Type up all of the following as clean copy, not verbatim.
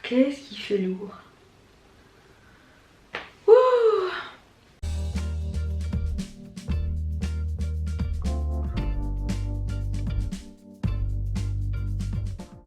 Qu'est-ce qui fait lourd? Ouh.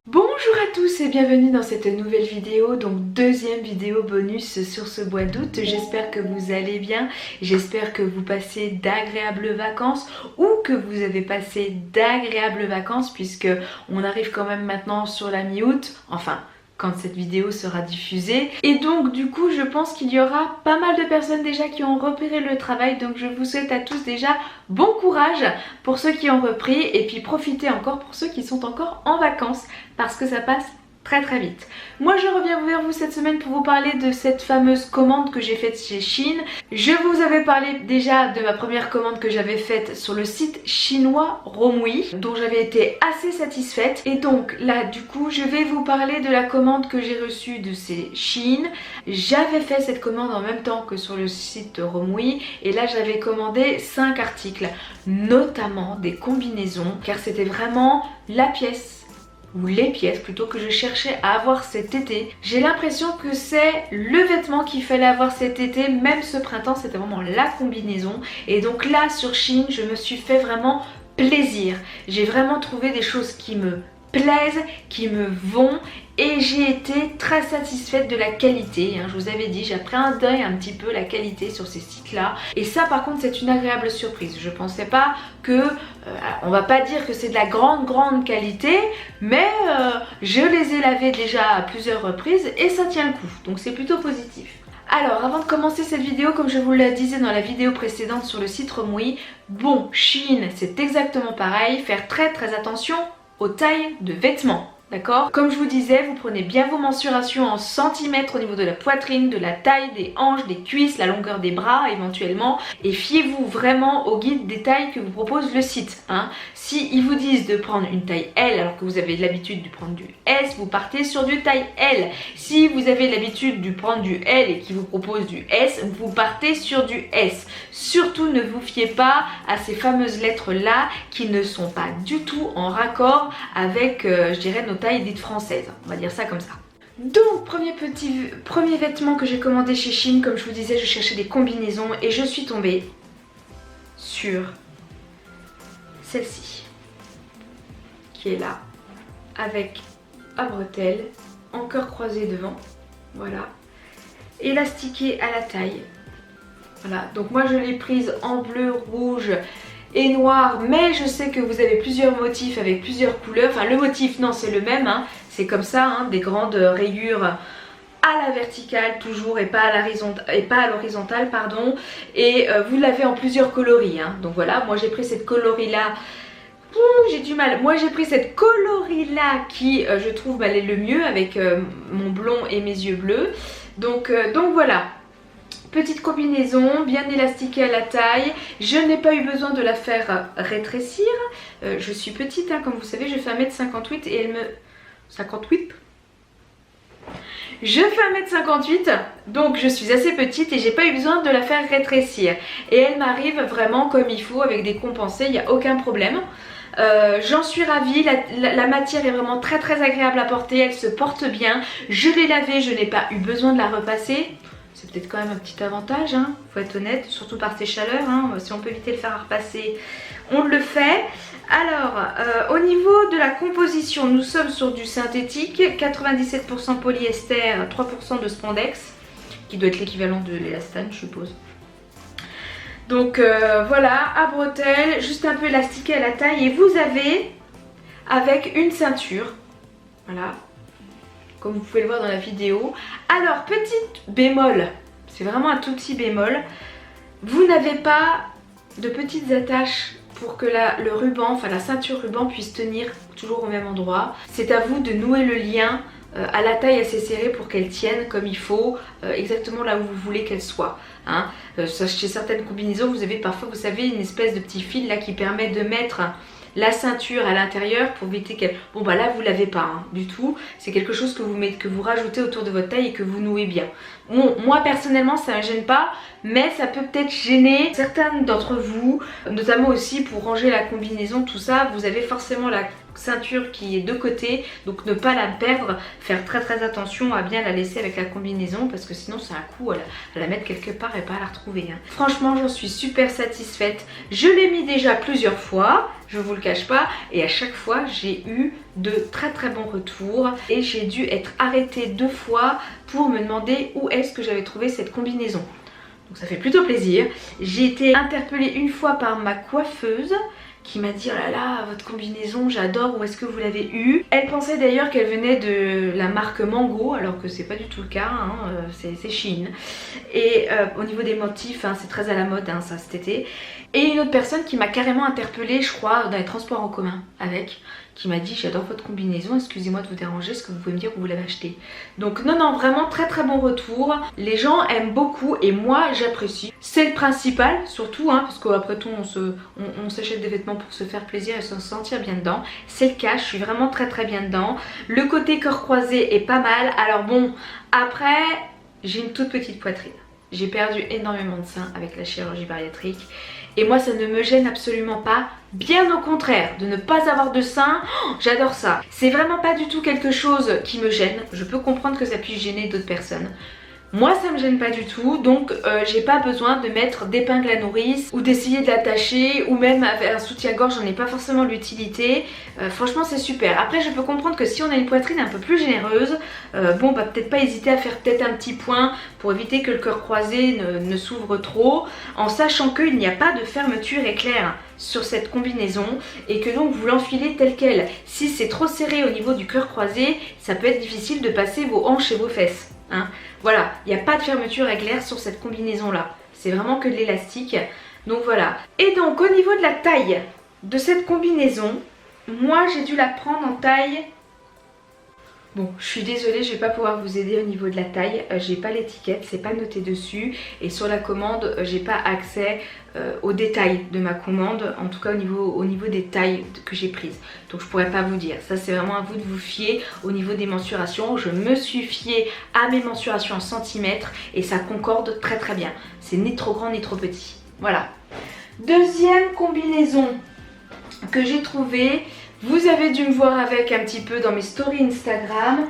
Bonjour à tous et bienvenue dans cette nouvelle vidéo, donc deuxième vidéo bonus sur ce mois d'août. J'espère que vous allez bien, j'espère que vous passez d'agréables vacances ou que vous avez passé d'agréables vacances puisque on arrive quand même maintenant sur la mi-août, enfin quand cette vidéo sera diffusée. Et donc du coup je pense qu'il y aura pas mal de personnes déjà qui ont repéré le travail, donc je vous souhaite à tous déjà bon courage pour ceux qui ont repris et puis profitez encore pour ceux qui sont encore en vacances parce que ça passe très vite. Moi je reviens vers vous cette semaine pour vous parler de cette fameuse commande que j'ai faite chez Shein. Je vous avais parlé déjà de ma première commande que j'avais faite sur le site chinois Romui, dont j'avais été assez satisfaite. Et donc là du coup je vais vous parler de la commande que j'ai reçue de ces Shein. J'avais fait cette commande en même temps que sur le site Romui et là j'avais commandé 5 articles, notamment des combinaisons, car c'était vraiment la pièce ou les pièces plutôt que je cherchais à avoir cet été. J'ai l'impression que c'est le vêtement qu'il fallait avoir cet été, même ce printemps c'était vraiment la combinaison. Et donc là sur Shein je me suis fait vraiment plaisir. J'ai vraiment trouvé des choses qui me plaisent, qui me vont et j'ai été très satisfaite de la qualité. Je vous avais dit, j'ai pris un deuil un petit peu la qualité sur ces sites là et ça par contre c'est une agréable surprise. Je pensais pas que, on va pas dire que c'est de la grande qualité, mais je les ai lavés déjà à plusieurs reprises et ça tient le coup, donc c'est plutôt positif. Alors avant de commencer cette vidéo, comme je vous le disais dans la vidéo précédente sur le site Romui, bon, Shein c'est exactement pareil, faire très attention aux tailles de vêtements. D'accord? Comme je vous disais, vous prenez bien vos mensurations en centimètres au niveau de la poitrine, de la taille, des hanches, des cuisses, la longueur des bras éventuellement. Et fiez-vous vraiment au guide des tailles que vous propose le site. Si ils vous disent de prendre une taille L alors que vous avez l'habitude de prendre du S, vous partez sur du taille L. Si vous avez l'habitude de prendre du L et qu'ils vous proposent du S, vous partez sur du S. Surtout ne vous fiez pas à ces fameuses lettres là qui ne sont pas du tout en raccord avec, je dirais, nos taille dite française, on va dire ça comme ça. Donc premier vêtement que j'ai commandé chez Shein, comme je vous disais je cherchais des combinaisons et je suis tombée sur celle-ci qui est là avec à bretelles, en cœur croisé devant, voilà, élastiqué à la taille, voilà. Donc moi je l'ai prise en bleu, rouge et noir, mais je sais que vous avez plusieurs motifs avec plusieurs couleurs. Enfin le motif non c'est le même, c'est comme ça, des grandes rayures à la verticale toujours et pas à l'horizontale pardon. Et vous l'avez en plusieurs coloris, donc voilà, moi j'ai pris cette coloris là. J'ai du mal, moi j'ai pris cette coloris là qui je trouve est le mieux avec mon blond et mes yeux bleus. Donc voilà. Petite combinaison, bien élastiquée à la taille. Je n'ai pas eu besoin de la faire rétrécir. Je suis petite, comme vous savez, je fais 1m58 et elle me... 58 ? Je fais 1m58, donc je suis assez petite et j'ai pas eu besoin de la faire rétrécir. Et elle m'arrive vraiment comme il faut, avec des compensés, il n'y a aucun problème. J'en suis ravie, la matière est vraiment très agréable à porter, elle se porte bien. Je l'ai lavée, je n'ai pas eu besoin de la repasser. C'est peut-être quand même un petit avantage, faut être honnête, surtout par ces chaleurs, si on peut éviter de le faire repasser, on le fait. Alors, au niveau de la composition, nous sommes sur du synthétique, 97% polyester, 3% de spandex, qui doit être l'équivalent de l'élastane, je suppose. Donc voilà, à bretelles, juste un peu élastiqué à la taille, et vous avez avec une ceinture, voilà, comme vous pouvez le voir dans la vidéo. Alors, petite bémol, c'est vraiment un tout petit bémol, vous n'avez pas de petites attaches pour que le ruban, enfin la ceinture ruban puisse tenir toujours au même endroit. C'est à vous de nouer le lien à la taille assez serrée pour qu'elle tienne comme il faut, exactement là où vous voulez qu'elle soit. Chez certaines combinaisons, vous avez parfois, vous savez, une espèce de petit fil là qui permet de mettre la ceinture à l'intérieur pour éviter qu'elle... Bon bah là vous l'avez pas du tout, c'est quelque chose que vous rajoutez autour de votre taille et que vous nouez bien. Bon, moi personnellement ça ne me gêne pas, mais ça peut peut-être gêner certaines d'entre vous, notamment aussi pour ranger la combinaison, tout ça, vous avez forcément ceinture qui est de côté, donc ne pas la perdre, faire très attention à bien la laisser avec la combinaison parce que sinon c'est un coup à la mettre quelque part et pas à la retrouver. Franchement j'en suis super satisfaite, je l'ai mis déjà plusieurs fois, je vous le cache pas, et à chaque fois j'ai eu de très bons retours et j'ai dû être arrêtée 2 fois pour me demander où est-ce que j'avais trouvé cette combinaison. Donc ça fait plutôt plaisir. J'ai été interpellée une fois par ma coiffeuse qui m'a dit oh là là votre combinaison j'adore, où est-ce que vous l'avez eue? Elle pensait d'ailleurs qu'elle venait de la marque Mango alors que c'est pas du tout le cas, c'est Shein. Et au niveau des motifs c'est très à la mode ça cet été. Et une autre personne qui m'a carrément interpellée je crois dans les transports en commun qui m'a dit j'adore votre combinaison, excusez-moi de vous déranger, est-ce que vous pouvez me dire où vous l'avez acheté? Donc non vraiment très bon retour, les gens aiment beaucoup et moi j'apprécie, c'est le principal surtout parce qu'après tout on s'achète des vêtements pour se faire plaisir et se sentir bien dedans, c'est le cas, je suis vraiment très bien dedans. Le côté cœur croisé est pas mal, alors bon après j'ai une toute petite poitrine, j'ai perdu énormément de seins avec la chirurgie bariatrique. Et moi ça ne me gêne absolument pas, bien au contraire, de ne pas avoir de seins, j'adore ça. C'est vraiment pas du tout quelque chose qui me gêne, je peux comprendre que ça puisse gêner d'autres personnes. Moi ça me gêne pas du tout, donc j'ai pas besoin de mettre d'épingle à nourrice ou d'essayer de l'attacher ou même avec un soutien-gorge, j'en ai pas forcément l'utilité. Franchement c'est super. Après je peux comprendre que si on a une poitrine un peu plus généreuse, peut-être pas hésiter à faire peut-être un petit point pour éviter que le cœur croisé ne s'ouvre trop, en sachant qu'il n'y a pas de fermeture éclair sur cette combinaison et que donc vous l'enfilez telle quelle. Si c'est trop serré au niveau du cœur croisé, ça peut être difficile de passer vos hanches et vos fesses. Voilà, il n'y a pas de fermeture éclair sur cette combinaison là, c'est vraiment que de l'élastique, donc voilà. Et donc au niveau de la taille de cette combinaison, moi j'ai dû la prendre en taille... Bon, je suis désolée, je vais pas pouvoir vous aider au niveau de la taille, j'ai pas l'étiquette, c'est pas noté dessus et sur la commande j'ai pas accès aux détails de ma commande, en tout cas au niveau des tailles que j'ai prises. Donc je pourrais pas vous dire, ça c'est vraiment à vous de vous fier au niveau des mensurations. Je me suis fiée à mes mensurations en centimètres et ça concorde très bien, c'est ni trop grand ni trop petit. Voilà. Deuxième combinaison que j'ai trouvée. Vous avez dû me voir avec un petit peu dans mes stories Instagram.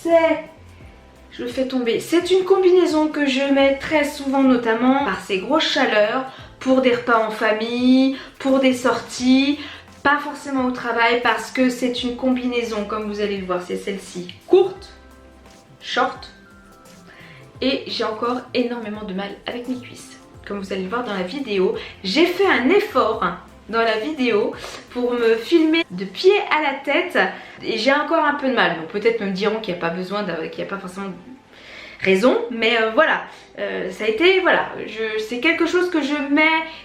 Je le fais tomber. C'est une combinaison que je mets très souvent, notamment par ces grosses chaleurs, pour des repas en famille, pour des sorties, pas forcément au travail, parce que c'est une combinaison, comme vous allez le voir, c'est celle-ci. Courte, short, et j'ai encore énormément de mal avec mes cuisses. Comme vous allez le voir dans la vidéo, j'ai fait un effort dans la vidéo pour me filmer de pied à la tête et j'ai encore un peu de mal. Donc peut-être me diront qu'il n'y a pas besoin, qu'il n'y a pas forcément raison, mais voilà, ça a été, voilà, c'est quelque chose que je mets,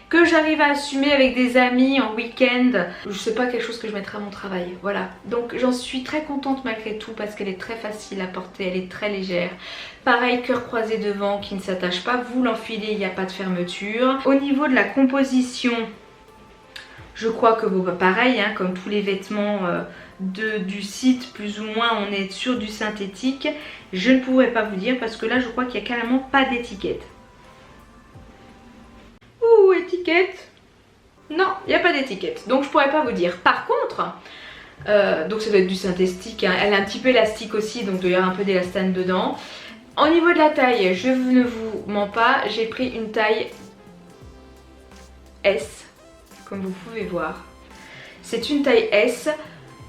que j'arrive à assumer avec des amis en week-end. Je sais pas quelque chose que je mettrai à mon travail, voilà. Donc j'en suis très contente malgré tout parce qu'elle est très facile à porter, elle est très légère. Pareil, cœur croisé devant qui ne s'attache pas, vous l'enfilez, il n'y a pas de fermeture. Au niveau de la composition, je crois que pareil, comme tous les vêtements du site, plus ou moins on est sur du synthétique. Je ne pourrais pas vous dire parce que là je crois qu'il n'y a carrément pas d'étiquette. Ouh, étiquette? Non, il n'y a pas d'étiquette, donc je pourrais pas vous dire. Par contre, donc ça doit être du synthétique, elle est un petit peu élastique aussi, donc il doit y avoir un peu d'élastane dedans. Au niveau de la taille, je ne vous mens pas, j'ai pris une taille S. Comme vous pouvez voir, c'est une taille S,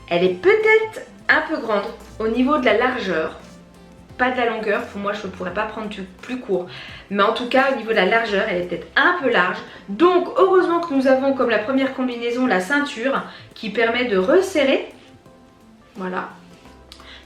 elle est peut-être un peu grande au niveau de la largeur, pas de la longueur, pour moi je ne pourrais pas prendre plus court, mais en tout cas au niveau de la largeur elle est peut-être un peu large, donc heureusement que nous avons comme la première combinaison la ceinture qui permet de resserrer, voilà.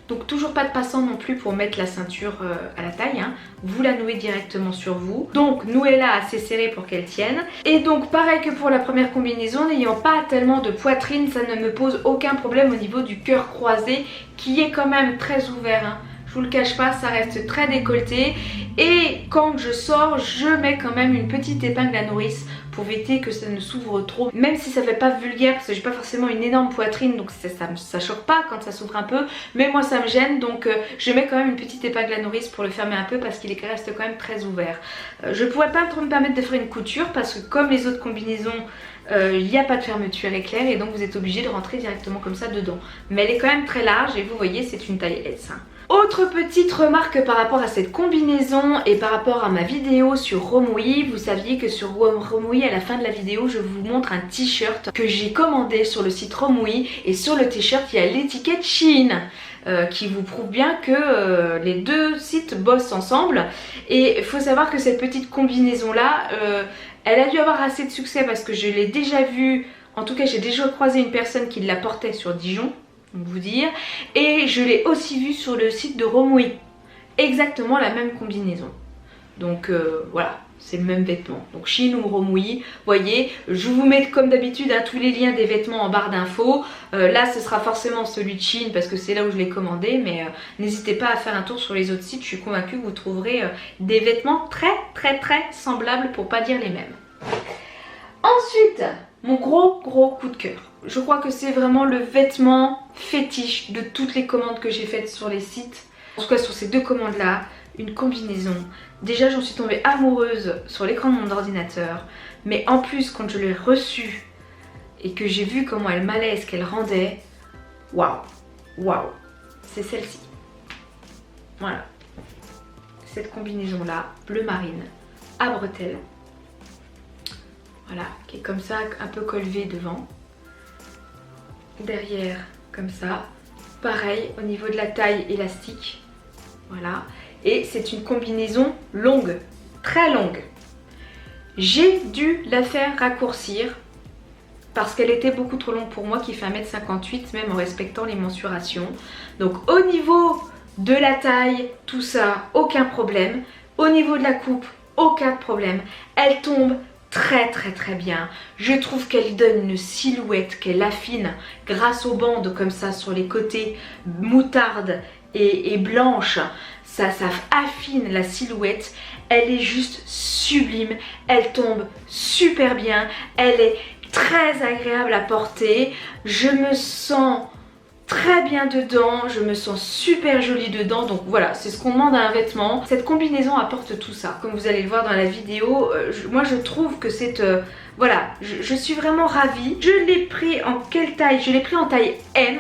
Donc toujours pas de passant non plus pour mettre la ceinture à la taille, vous la nouez directement sur vous. Donc nouez-la assez serrée pour qu'elle tienne. Et donc pareil que pour la première combinaison, n'ayant pas tellement de poitrine, ça ne me pose aucun problème au niveau du cœur croisé qui est quand même très ouvert. Je vous le cache pas, ça reste très décolleté. Et quand je sors, je mets quand même une petite épingle à nourrice pour éviter que ça ne s'ouvre trop. Même si ça fait pas vulgaire parce que j'ai pas forcément une énorme poitrine, donc ça choque pas quand ça s'ouvre un peu. Mais moi ça me gêne, donc je mets quand même une petite épingle à nourrice pour le fermer un peu parce qu'il reste quand même très ouvert. Je pourrais pas me permettre de faire une couture parce que comme les autres combinaisons, il n'y a pas de fermeture éclair et donc vous êtes obligé de rentrer directement comme ça dedans. Mais elle est quand même très large et vous voyez c'est une taille S. Autre petite remarque par rapport à cette combinaison et par rapport à ma vidéo sur Romwe, vous saviez que sur Romwe à la fin de la vidéo je vous montre un t-shirt que j'ai commandé sur le site Romwe et sur le t-shirt il y a l'étiquette Shein. Qui vous prouve bien que les deux sites bossent ensemble. Et il faut savoir que cette petite combinaison là, elle a dû avoir assez de succès parce que je l'ai déjà vue, en tout cas j'ai déjà croisé une personne qui la portait sur Dijon, donc vous dire, et je l'ai aussi vue sur le site de Romwe, exactement la même combinaison. Donc voilà, c'est le même vêtement. Donc Shein ou Romwe, voyez, je vous mets comme d'habitude tous les liens des vêtements en barre d'infos. Là ce sera forcément celui de Shein parce que c'est là où je l'ai commandé, mais n'hésitez pas à faire un tour sur les autres sites, je suis convaincue que vous trouverez des vêtements très semblables pour pas dire les mêmes. Ensuite, mon gros coup de cœur. Je crois que c'est vraiment le vêtement fétiche de toutes les commandes que j'ai faites sur les sites. En tout cas sur ces deux commandes là, une combinaison. Déjà j'en suis tombée amoureuse sur l'écran de mon ordinateur, mais en plus quand je l'ai reçue et que j'ai vu comment elle m'allait et ce qu'elle rendait, waouh, c'est celle-ci. Voilà, cette combinaison là, bleu marine, à bretelles, voilà, qui est comme ça, un peu colvée devant, derrière comme ça, pareil au niveau de la taille élastique, voilà. Et c'est une combinaison longue, très longue. J'ai dû la faire raccourcir parce qu'elle était beaucoup trop longue pour moi qui fait 1m58 même en respectant les mensurations. Donc au niveau de la taille, tout ça, aucun problème. Au niveau de la coupe, aucun problème. Elle tombe très bien. Je trouve qu'elle donne une silhouette, qu'elle affine grâce aux bandes comme ça sur les côtés, moutarde et blanche. Ça affine la silhouette, elle est juste sublime, elle tombe super bien, elle est très agréable à porter, je me sens très bien dedans, je me sens super jolie dedans, donc voilà, c'est ce qu'on demande à un vêtement. Cette combinaison apporte tout ça, comme vous allez le voir dans la vidéo. Moi je trouve que c'est... voilà, je suis vraiment ravie. Je l'ai pris en quelle taille? Je l'ai pris en taille M.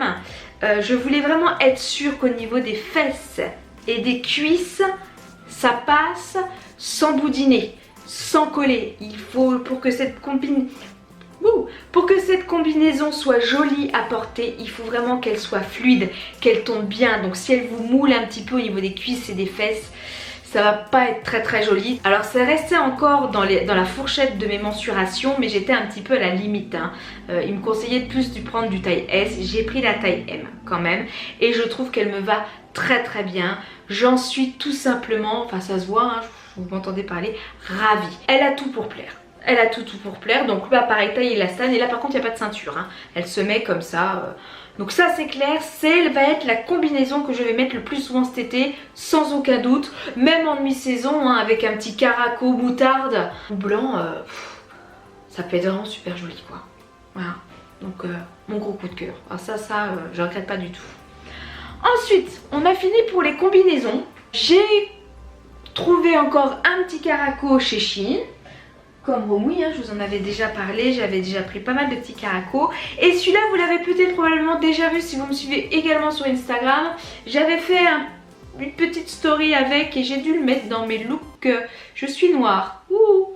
Je voulais vraiment être sûre qu'au niveau des fesses et des cuisses, ça passe sans boudiner, sans coller. Il faut, pour que cette combinaison soit jolie à porter, il faut vraiment qu'elle soit fluide, qu'elle tombe bien. Donc si elle vous moule un petit peu au niveau des cuisses et des fesses, ça va pas être très joli. Alors ça restait encore dans la fourchette de mes mensurations, mais j'étais un petit peu à la limite. Il me conseillait de plus de prendre du taille S, j'ai pris la taille M quand même. Et je trouve qu'elle me va très bien. J'en suis tout simplement, enfin ça se voit, vous m'entendez parler, ravie. Elle a tout pour plaire. Elle a tout pour plaire. Donc là pareil, taille élastane. Et là par contre il n'y a pas de ceinture. Elle se met comme ça. Donc ça c'est clair, va être la combinaison que je vais mettre le plus souvent cet été, sans aucun doute. Même en demi-saison, avec un petit caraco moutarde ou blanc, ça peut être vraiment super joli quoi. Voilà, donc mon gros coup de cœur. Alors ça je regrette pas du tout. Ensuite, on a fini pour les combinaisons. J'ai trouvé encore un petit caraco chez Shein. Comme Romwe, je vous en avais déjà parlé, j'avais déjà pris pas mal de petits caracos. Et celui-là, vous l'avez peut-être probablement déjà vu si vous me suivez également sur Instagram. J'avais fait une petite story avec et j'ai dû le mettre dans mes looks. Je suis noire. Ouh.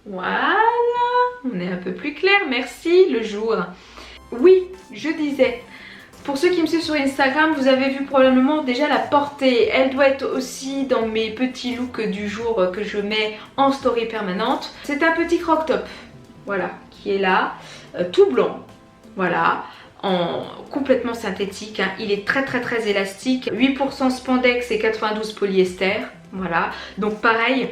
Voilà, on est un peu plus clair, merci, le jour. Oui, je disais... Pour ceux qui me suivent sur Instagram, vous avez vu probablement déjà la portée. Elle doit être aussi dans mes petits looks du jour que je mets en story permanente. C'est un petit croc top, voilà, qui est là, tout blanc, voilà, complètement synthétique. Il est très élastique, 8% spandex et 92 polyester, voilà. Donc pareil,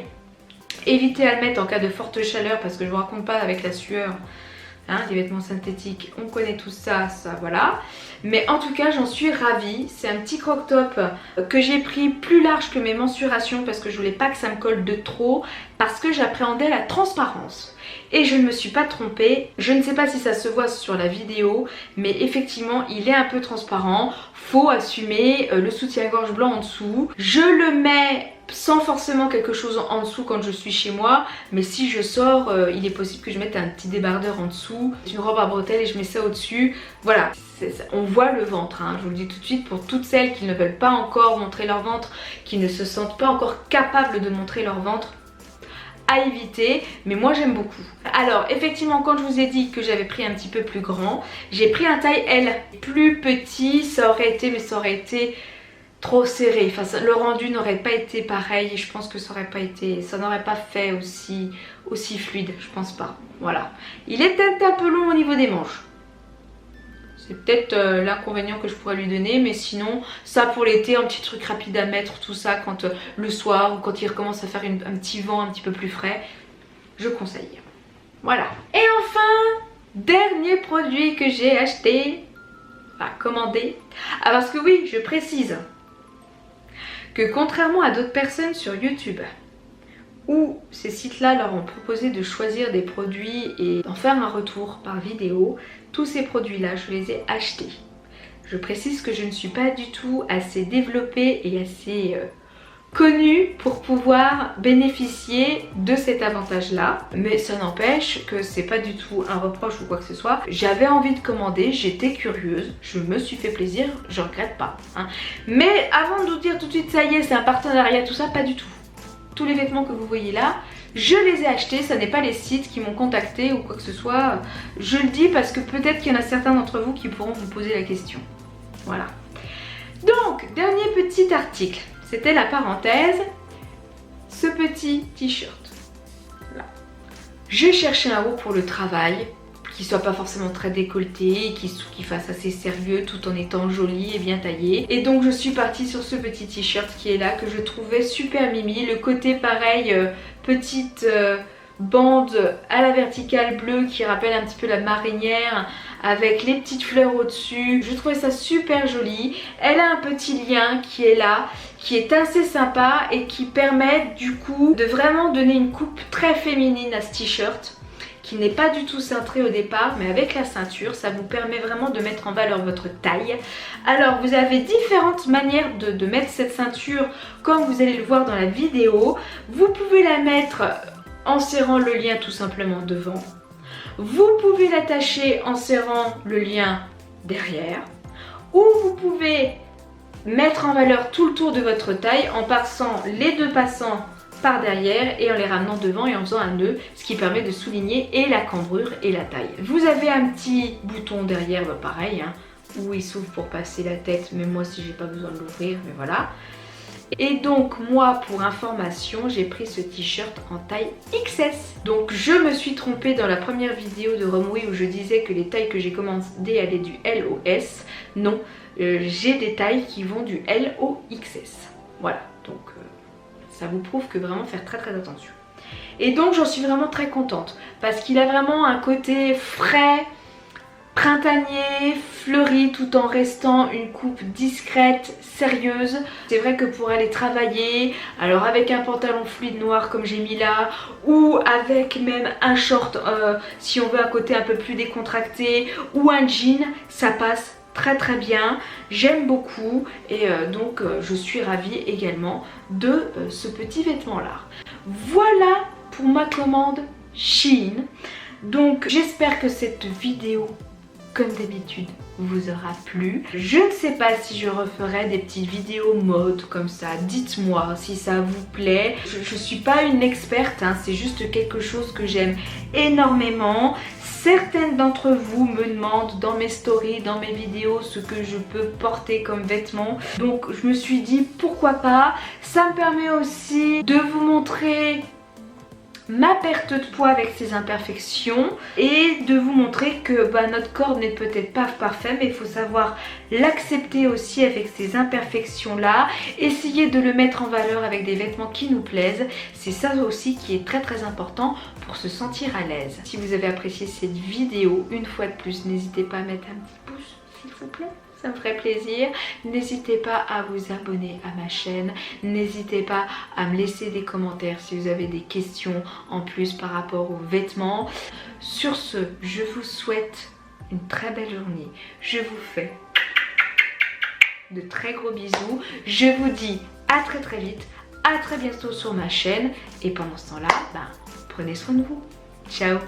évitez à le mettre en cas de forte chaleur parce que je vous raconte pas avec la sueur. Les vêtements synthétiques, on connaît tout ça, voilà. Mais en tout cas, j'en suis ravie. C'est un petit croc top que j'ai pris plus large que mes mensurations parce que je voulais pas que ça me colle de trop, parce que j'appréhendais la transparence. Et je ne me suis pas trompée. Je ne sais pas si ça se voit sur la vidéo, mais effectivement, il est un peu transparent. Faut assumer le soutien-gorge blanc en dessous. Je le mets sans forcément quelque chose en dessous quand je suis chez moi, mais si je sors, il est possible que je mette un petit débardeur en dessous, une robe à bretelles et je mets ça au-dessus. Voilà, on voit le ventre, hein, je vous le dis tout de suite, pour toutes celles qui ne veulent pas encore montrer leur ventre, qui ne se sentent pas encore capables de montrer leur ventre, à éviter, mais moi j'aime beaucoup. Alors effectivement, quand je vous ai dit que j'avais pris un petit peu plus grand, j'ai pris un taille L. Plus petit ça aurait été, mais ça aurait été trop serré, enfin le rendu n'aurait pas été pareil et je pense que ça n'aurait pas fait aussi fluide, je pense pas. Voilà, il est peut-être un peu long au niveau des manches. C'est peut-être l'inconvénient que je pourrais lui donner, mais sinon ça pour l'été, un petit truc rapide à mettre, tout ça quand le soir ou quand il recommence à faire un petit vent un petit peu plus frais, je conseille. Voilà. Et enfin, dernier produit que j'ai acheté, enfin commandé. Ah parce que oui, je précise que contrairement à d'autres personnes sur YouTube, où ces sites-là leur ont proposé de choisir des produits et d'en faire un retour par vidéo, tous ces produits-là, je les ai achetés. Je précise que je ne suis pas du tout assez développée et assez connue pour pouvoir bénéficier de cet avantage-là. Mais ça n'empêche que c'est pas du tout un reproche ou quoi que ce soit. J'avais envie de commander, j'étais curieuse, je me suis fait plaisir, je regrette pas. Hein. Mais avant de vous dire tout de suite, ça y est, c'est un partenariat, tout ça, pas du tout. Tous les vêtements que vous voyez là, je les ai achetés, ça n'est pas les sites qui m'ont contacté ou quoi que ce soit. Je le dis parce que peut-être qu'il y en a certains d'entre vous qui pourront vous poser la question. Voilà. Donc, dernier petit article. C'était la parenthèse. Ce petit t-shirt. Là. Je cherchais un haut pour le travail, qui soit pas forcément très décolleté, qui fasse assez sérieux tout en étant joli et bien taillé. Et donc je suis partie sur ce petit t-shirt qui est là, que je trouvais super mimi. Le côté pareil, petite bande à la verticale bleue qui rappelle un petit peu la marinière avec les petites fleurs au-dessus. Je trouvais ça super joli. Elle a un petit lien qui est là, qui est assez sympa et qui permet du coup de vraiment donner une coupe très féminine à ce t-shirt, qui n'est pas du tout cintré au départ, mais avec la ceinture, ça vous permet vraiment de mettre en valeur votre taille. Alors vous avez différentes manières de mettre cette ceinture, comme vous allez le voir dans la vidéo. Vous pouvez la mettre en serrant le lien tout simplement devant. Vous pouvez l'attacher en serrant le lien derrière. Ou vous pouvez mettre en valeur tout le tour de votre taille en passant les deux passants par derrière et en les ramenant devant et en faisant un nœud, ce qui permet de souligner et la cambrure et la taille. Vous avez un petit bouton derrière, bah pareil, hein, où il s'ouvre pour passer la tête, mais moi si j'ai pas besoin de l'ouvrir, mais voilà. Et donc moi, pour information, j'ai pris ce t-shirt en taille XS. Donc je me suis trompée dans la première vidéo de Romwe où je disais que les tailles que j'ai commandées allaient du L au S. Non, j'ai des tailles qui vont du L au XS. Voilà, donc ça vous prouve que vraiment faire très attention. Et donc j'en suis vraiment très contente parce qu'il a vraiment un côté frais, printanier, fleuri, tout en restant une coupe discrète, sérieuse. C'est vrai que pour aller travailler, alors avec un pantalon fluide noir comme j'ai mis là, ou avec même un short si on veut un côté un peu plus décontracté, ou un jean, ça passe très bien. J'aime beaucoup et donc je suis ravie également de ce petit vêtement là. Voilà pour ma commande Shein. Donc j'espère que cette vidéo, comme d'habitude, vous aura plu. Je ne sais pas si je referai des petites vidéos mode comme ça. Dites-moi si ça vous plaît. Je suis pas une experte, hein, c'est juste quelque chose que j'aime énormément. Certaines d'entre vous me demandent dans mes stories, dans mes vidéos, ce que je peux porter comme vêtements. Donc je me suis dit pourquoi pas. Ça me permet aussi de vous montrer ma perte de poids avec ses imperfections et de vous montrer que notre corps n'est peut-être pas parfait, mais il faut savoir l'accepter aussi avec ces imperfections là, essayer de le mettre en valeur avec des vêtements qui nous plaisent. C'est ça aussi qui est très important pour se sentir à l'aise. Si vous avez apprécié cette vidéo, une fois de plus, n'hésitez pas à mettre un petit pouce s'il vous plaît. Ça me ferait plaisir. N'hésitez pas à vous abonner à ma chaîne. N'hésitez pas à me laisser des commentaires si vous avez des questions en plus par rapport aux vêtements. Sur ce, je vous souhaite une très belle journée. Je vous fais de très gros bisous. Je vous dis à très vite. à très bientôt sur ma chaîne. Et pendant ce temps-là, prenez soin de vous. Ciao!